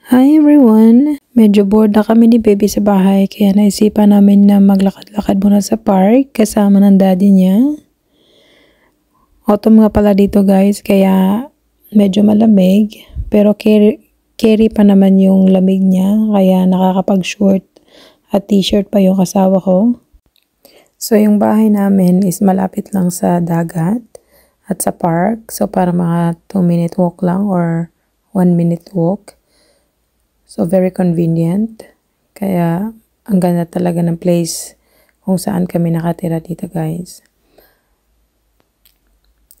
Hi everyone! Medyo bored na kami ni baby sa bahay kaya naisipan namin na maglakad-lakad muna sa park kasama ng daddy niya. Autumn nga pala dito guys kaya medyo malamig pero carry pa naman yung lamig niya kaya nakakapag-short at t-shirt pa yung asawa ko. So yung bahay namin is malapit lang sa dagat at sa park. So para mga 2-minute walk lang or 1-minute walk. So very convenient. Kaya ang ganda talaga ng place kung saan kami nakatira dito guys.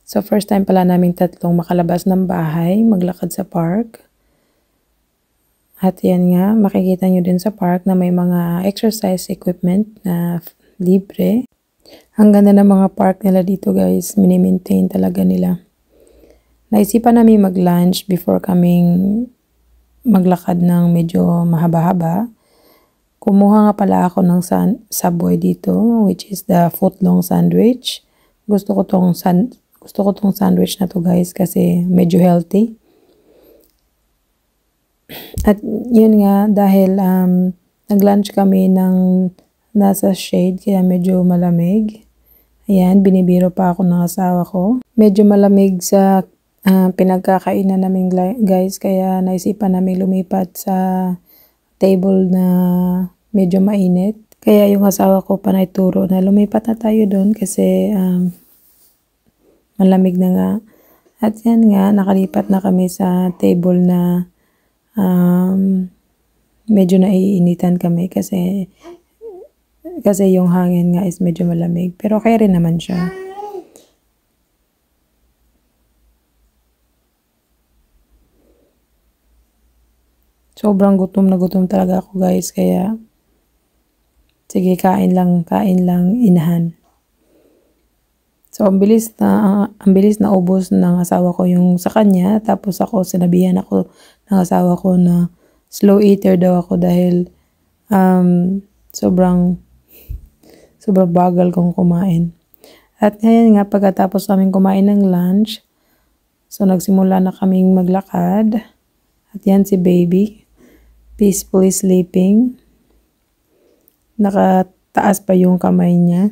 So first time pala namin tatlong makalabas ng bahay, maglakad sa park. At yan nga, makikita nyo din sa park na may mga exercise equipment na libre. Ang ganda ng mga park nila dito guys, mini-maintain talaga nila. Naisipan namin mag-lunch before kaming maglakad ng medyo mahaba-haba. Kumuha nga pala ako ng Subway dito, which is the footlong sandwich. Gusto ko tong sandwich na to guys kasi medyo healthy. At yun nga, dahil nag-lunch kami ng nasa shade kaya medyo malamig. Ayan, binibiro pa ako ng asawa ko. Medyo malamig sa pinagkakainan namin guys kaya naisipan namin lumipat sa table na medyo mainit. Kaya yung asawa ko pa naituro na lumipat na tayo doon kasi malamig na nga. At yan nga, nakalipat na kami sa table na medyo naiinitan kami kasi yung hangin nga is medyo malamig. Pero kaya rin naman siya. Sobrang gutom na gutom talaga ako guys. Kaya sige, kain lang inahan. So ang bilis na ubos ng asawa ko yung sa kanya. Tapos ako, sinabihan ako ng asawa ko na slow eater daw ako dahil sobrang bagal kong kumain. At ngayon nga, pagkatapos namin kumain ng lunch, so nagsimula na kaming maglakad. At yan si baby, peacefully sleeping. Nakataas pa yung kamay niya.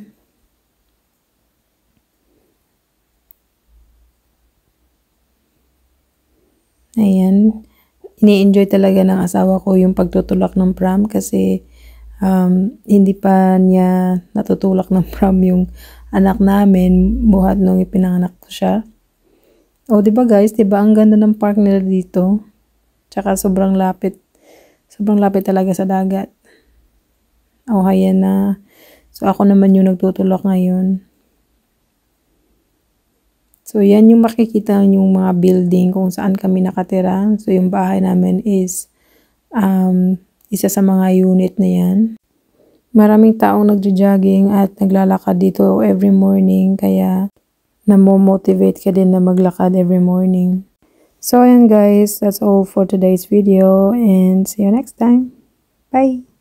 Ayan, ini-enjoy talaga ng asawa ko yung pagtutulak ng pram kasi hindi pa niya natutulak ng pram yung anak namin buhat nung ipinanganak ko siya. O diba guys, diba ang ganda ng park nila dito? Tsaka sobrang lapit talaga sa dagat. O ayan na. So ako naman yung nagtutulak ngayon. So yan yung makikita yung mga building kung saan kami nakatira. So yung bahay namin is isa sa mga unit na yan. Maraming taong nagjo-jogging at naglalakad dito every morning kaya namo-motivate ka din na maglakad every morning. So ayan guys, that's all for today's video and see you next time. Bye!